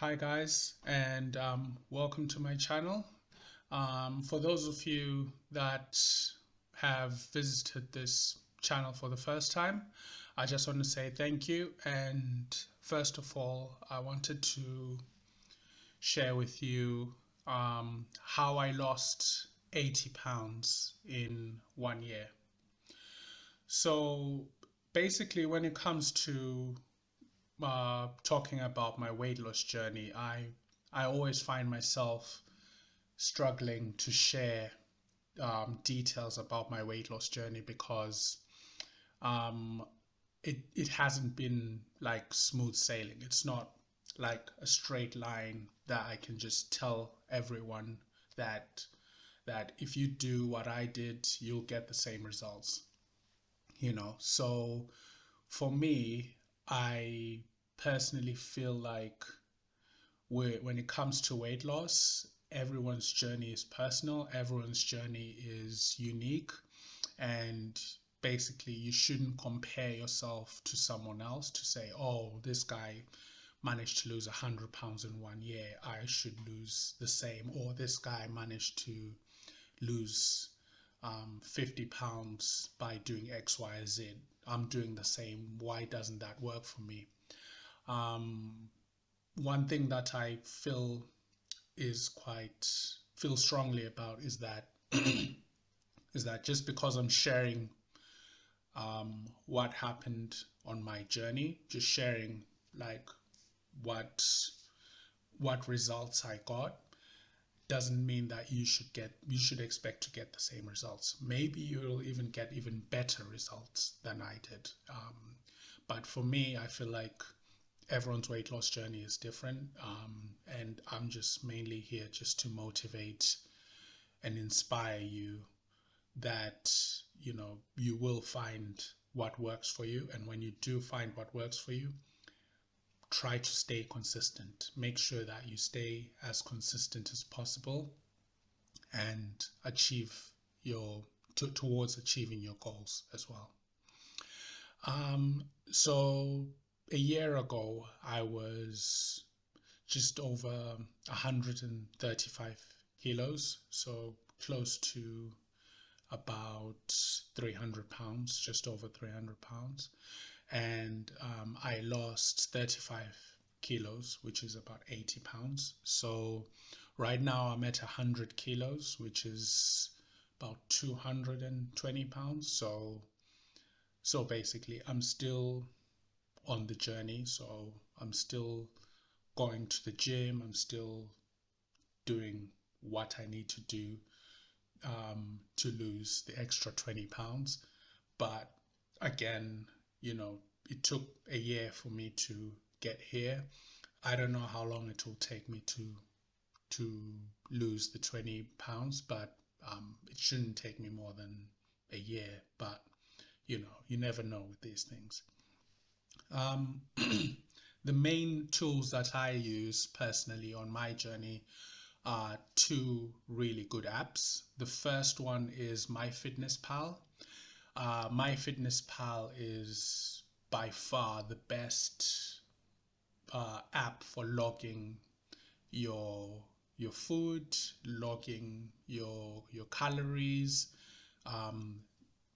Hi guys, and welcome to my channel. For those of you that have visited this channel for the first time, I just want to say thank you. And first of all, I wanted to share with you how I lost 80 pounds in 1 year. So basically, when it comes to talking about my weight loss journey, I always find myself struggling to share details about my weight loss journey because um, it hasn't been like smooth sailing. It's not like a straight line that I can just tell everyone that that if you do what I did, you'll get the same results. So for me, I personally feel like when it comes to weight loss, everyone's journey is personal, everyone's journey is unique, and basically, you shouldn't compare yourself to someone else to say, oh, this guy managed to lose 100 pounds in 1 year, I should lose the same, or this guy managed to lose 50 pounds by doing X, Y, Z. I'm doing the same. Why doesn't that work for me? Um, One thing that I feel strongly about is that just because I'm sharing what happened on my journey, just sharing like what results I got, doesn't mean that you should expect to get the same results. Maybe you'll even get even better results than I did. But for me, I feel like everyone's weight loss journey is different, and I'm just mainly here just to motivate and inspire you that you will find what works for you, and when you do find what works for you, try to stay consistent. Make sure that you stay as consistent as possible and achieve towards achieving your goals as well. So a year ago, I was just over 135 kilos, so close to about 300 pounds, just over 300 pounds. And I lost 35 kilos, which is about 80 pounds. So right now I'm at 100 kilos, which is about 220 pounds. So basically, I'm still on the journey. So I'm still going to the gym. I'm still doing what I need to do to lose the extra 20 pounds. But again, it took a year for me to get here. I don't know how long it will take me to lose the 20 pounds, but it shouldn't take me more than a year. But you never know with these things. Um, the main tools that I use personally on my journey are two really good apps. The first one is MyFitnessPal. MyFitnessPal is by far the best app for logging your food, logging your calories, um,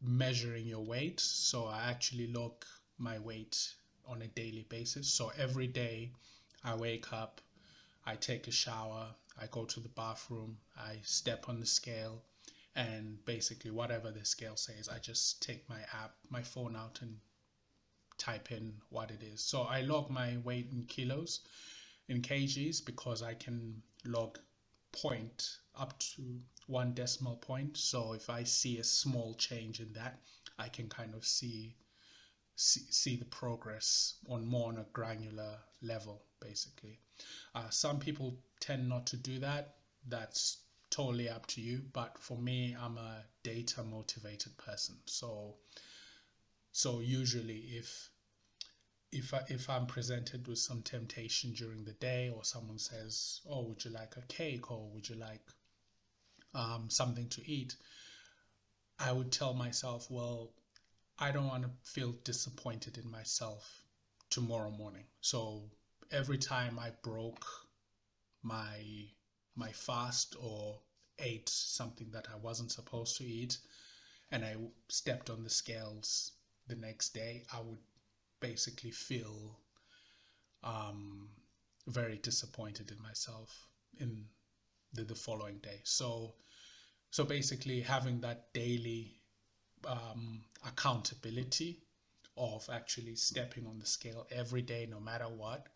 measuring your weight. So I actually log my weight on a daily basis. So every day I wake up, I take a shower, I go to the bathroom, I step on the scale, and basically whatever the scale says, I just take my phone out and type in what it is. So I log my weight in kilos, in kgs, because I can log point up to 1 decimal point. So if I see a small change in that, I can kind of see the progress on a granular level, basically. Some people tend not to do that. That's totally up to you. But for me, I'm a data motivated person. So usually if I'm presented with some temptation during the day, or someone says, "Oh, would you like a cake, or would you like something to eat?" I would tell myself, well, I don't want to feel disappointed in myself tomorrow morning. So every time I broke my my fast or ate something that I wasn't supposed to eat, and I stepped on the scales the next day, I would basically feel um, very disappointed in myself in the following day. So basically, having that daily accountability of actually stepping on the scale every day, no matter what,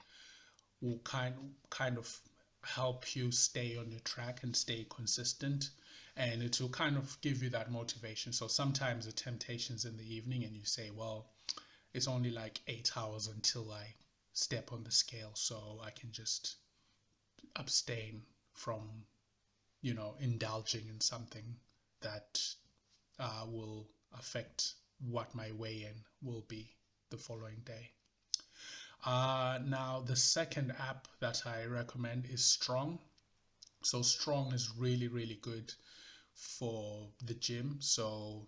will kind of help you stay on your track and stay consistent, and it will kind of give you that motivation. So sometimes the temptation's in the evening and you say, well, it's only like 8 hours until I step on the scale, so I can just abstain from indulging in something that will affect what my weigh-in will be the following day. Now, the second app that I recommend is Strong. So Strong is really, really good for the gym. So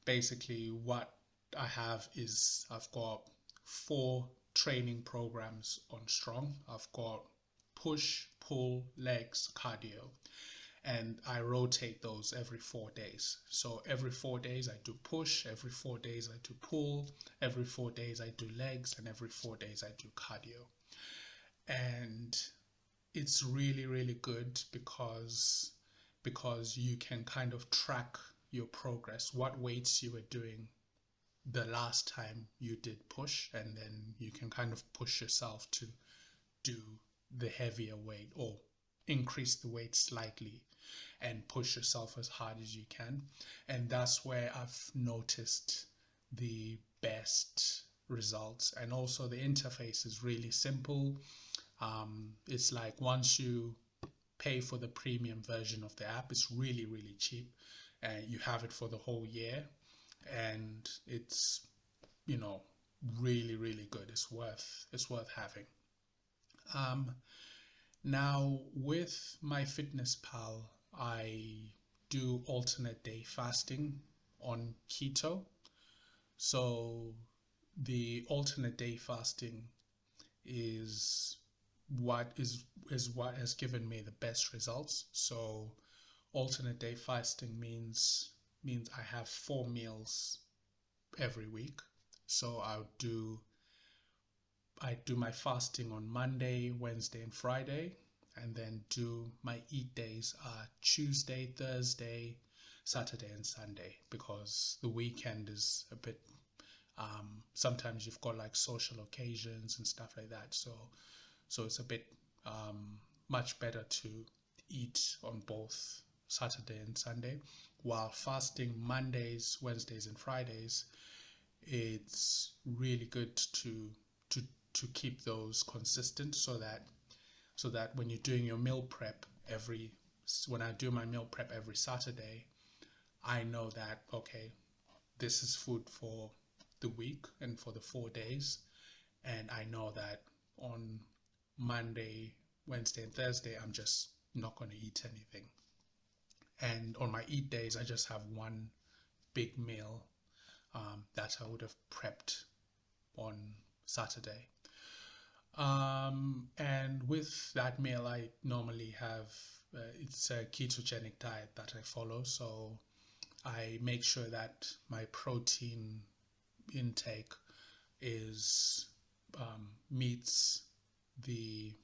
basically, what I have is I've got 4 training programs on Strong. I've got push, pull, legs, cardio, and I rotate those every 4 days. So every 4 days I do push, every 4 days I do pull, every 4 days I do legs, and every 4 days I do cardio. And it's really, really good because you can kind of track your progress, what weights you were doing the last time you did push, and then you can kind of push yourself to do the heavier weight or increase the weight slightly and push yourself as hard as you can. And that's where I've noticed the best results. And also the interface is really simple. It's like once you pay for the premium version of the app, it's really, really cheap. You have it for the whole year, and it's, really, really good. It's worth having. Um, Now, with my Fitness Pal, I do alternate day fasting on keto. So the alternate day fasting is what has given me the best results. So alternate day fasting means I have 4 meals every week. So I do my fasting on Monday, Wednesday, and Friday, and then do my eat days are Tuesday, Thursday, Saturday, and Sunday, because the weekend is a bit. Sometimes you've got like social occasions and stuff like that, so it's a bit much better to eat on both Saturday and Sunday, while fasting Mondays, Wednesdays, and Fridays. It's really good to to keep those consistent, so that when you're doing your meal prep when I do my meal prep every Saturday, I know that, okay, this is food for the week and for the 4 days, and I know that on Monday, Wednesday, and Thursday I'm just not going to eat anything, and on my eat days I just have one big meal that I would have prepped on Saturday. And with that meal, I normally have it's a ketogenic diet that I follow. So I make sure that my protein intake is meets the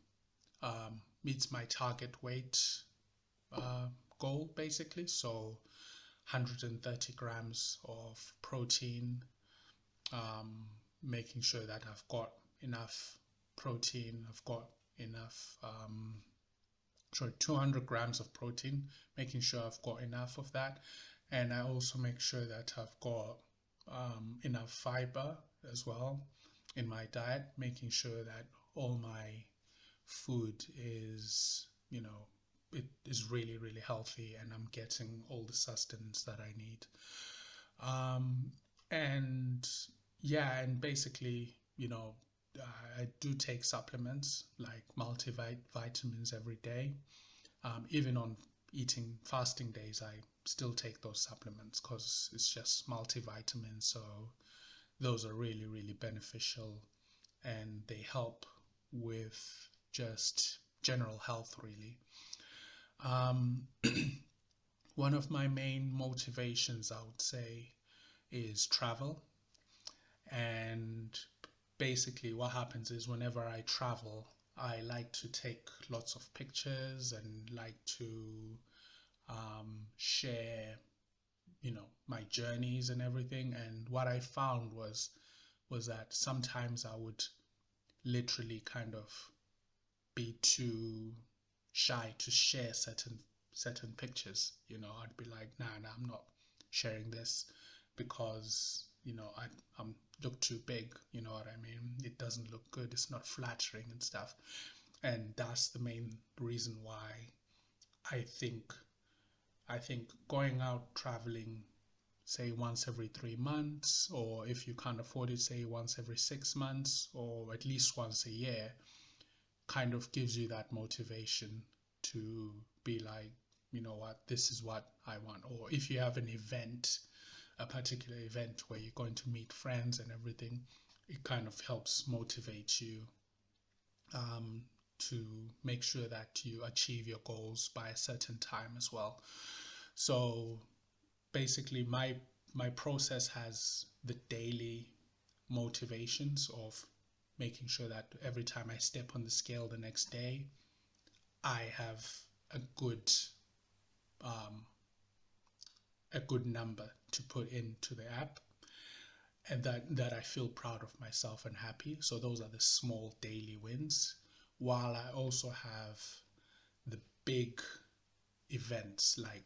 meets my target weight uh, goal, basically. So 130 grams of protein, making sure that I've got enough protein, I've got enough, 200 grams of protein, making sure I've got enough of that. And I also make sure that I've got enough fiber as well in my diet, making sure that all my food is, it is really, really healthy and I'm getting all the sustenance that I need. Um, and yeah, and basically, I do take supplements like multivitamins every day. Even on eating fasting days, I still take those supplements because it's just multivitamins. So those are really, really beneficial and they help with just general health, really. Um, One of my main motivations, I would say, is travel. And basically, what happens is whenever I travel, I like to take lots of pictures and like to share, my journeys and everything. And what I found was that sometimes I would literally kind of be too shy to share certain pictures. I'd be like, nah, I'm not sharing this because I'm look too big. You know what I mean? It doesn't look good. It's not flattering and stuff. And that's the main reason why I think I think going out traveling, say once every 3 months, or if you can't afford it, say once every 6 months, or at least once a year, kind of gives you that motivation to be like, you know what, this is what I want. Or if you have an event, a particular event where you're going to meet friends and everything, it kind of helps motivate you um, to make sure that you achieve your goals by a certain time as well. So basically, my process has the daily motivations of making sure that every time I step on the scale the next day, I have a good um, a good number to put into the app, and that I feel proud of myself and happy. So those are the small daily wins. While I also have the big events like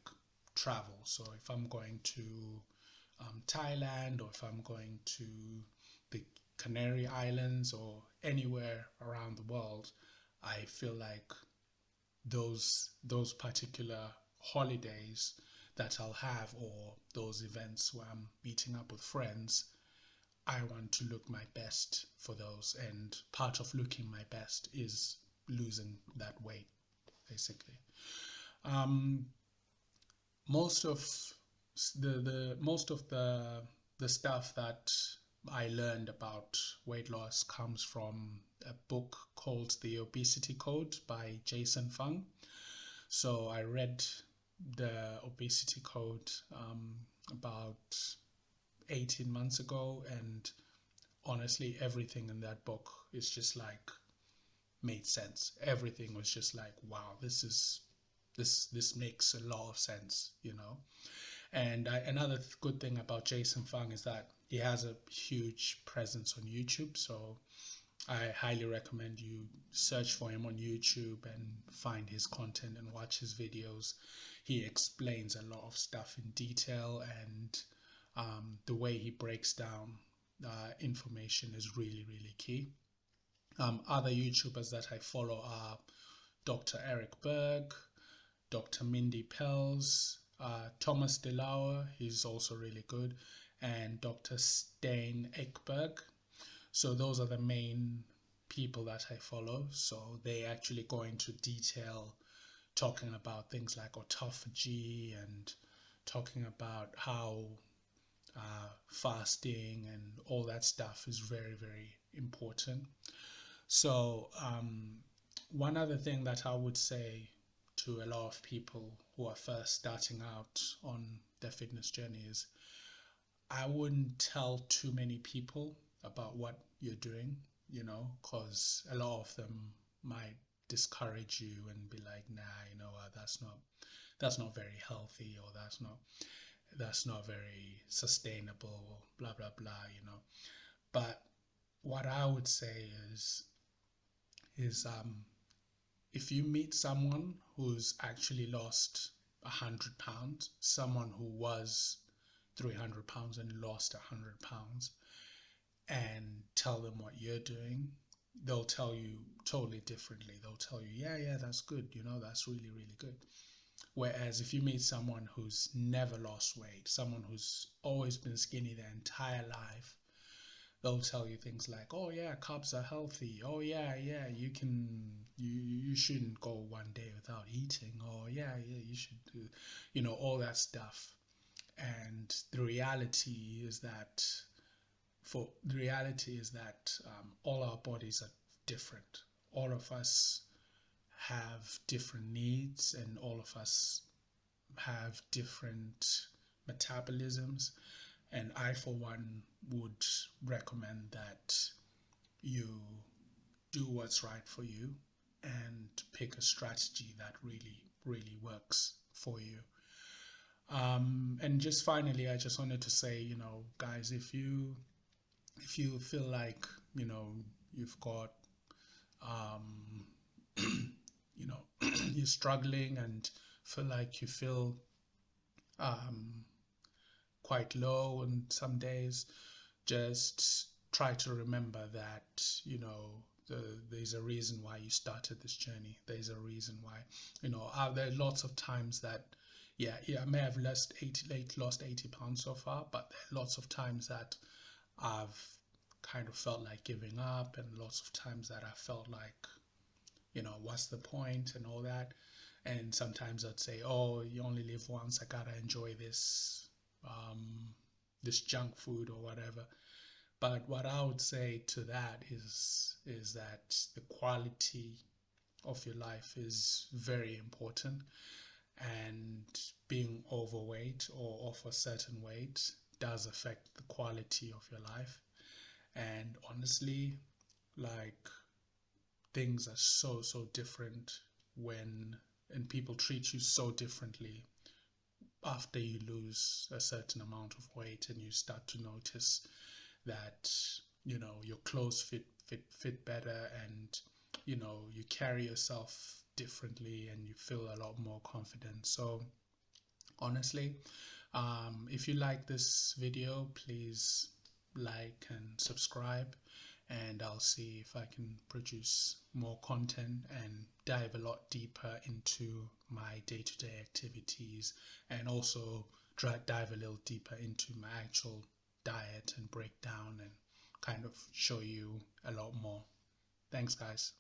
travel. So if I'm going to Thailand, or if I'm going to the Canary Islands or anywhere around the world, I feel like those particular holidays that I'll have, or those events where I'm meeting up with friends, I want to look my best for those. And part of looking my best is losing that weight, basically. Um, most of the stuff that I learned about weight loss comes from a book called The Obesity Code by Jason Fung. So I read the Obesity Code about 18 months ago, and honestly, everything in that book is just like made sense. Everything was just like, wow, this makes a lot of sense. And another good thing about Jason Fung is that he has a huge presence on YouTube. So I highly recommend you search for him on YouTube and find his content and watch his videos. He explains a lot of stuff in detail, and the way he breaks down information is really, really key. Other YouTubers that I follow are Dr. Eric Berg, Dr. Mindy Pels, Thomas DeLauer, he's also really good, and Dr. Stein Ekberg. So those are the main people that I follow. So they actually go into detail talking about things like autophagy and talking about how fasting and all that stuff is very, very important. So one other thing that I would say to a lot of people who are first starting out on their fitness journey is, I wouldn't tell too many people about what you're doing, because a lot of them might discourage you and be like, nah, you know what, that's not very healthy, or that's not very sustainable, blah blah blah. But what I would say is if you meet someone who's actually lost 100 pounds, someone who was 300 pounds and lost 100 pounds, and tell them what you're doing, they'll tell you totally differently. They'll tell you, yeah, that's good, that's really, really good. Whereas if you meet someone who's never lost weight, someone who's always been skinny their entire life, they'll tell you things like, oh yeah, carbs are healthy. Oh yeah, you shouldn't go one day without eating. Or yeah, you should do, all that stuff. And the reality is that all our bodies are different. all of us have different needs, and all of us have different metabolisms. And I, for one, would recommend that you do what's right for you and pick a strategy that really works for you. And just finally, I just wanted to say, guys, if you feel like you've got um, you're struggling and feel like you feel um, quite low on some days, just try to remember that there's a reason why you started this journey. There's a reason why. There are lots of times that I may have lost 80 pounds so far, but there are lots of times that I've kind of felt like giving up, and lots of times that I felt like, what's the point and all that. And sometimes I'd say, oh, you only live once, I gotta enjoy this junk food or whatever. But what I would say to that is that the quality of your life is very important, and being overweight or of a certain weight does affect the quality of your life. And honestly, like, things are so different when and people treat you so differently after you lose a certain amount of weight, and you start to notice that your clothes fit better, and you carry yourself differently, and you feel a lot more confident. So honestly, if you like this video, please like and subscribe, and I'll see if I can produce more content and dive a lot deeper into my day-to-day activities, and also dive a little deeper into my actual diet and break down and kind of show you a lot more. Thanks, guys.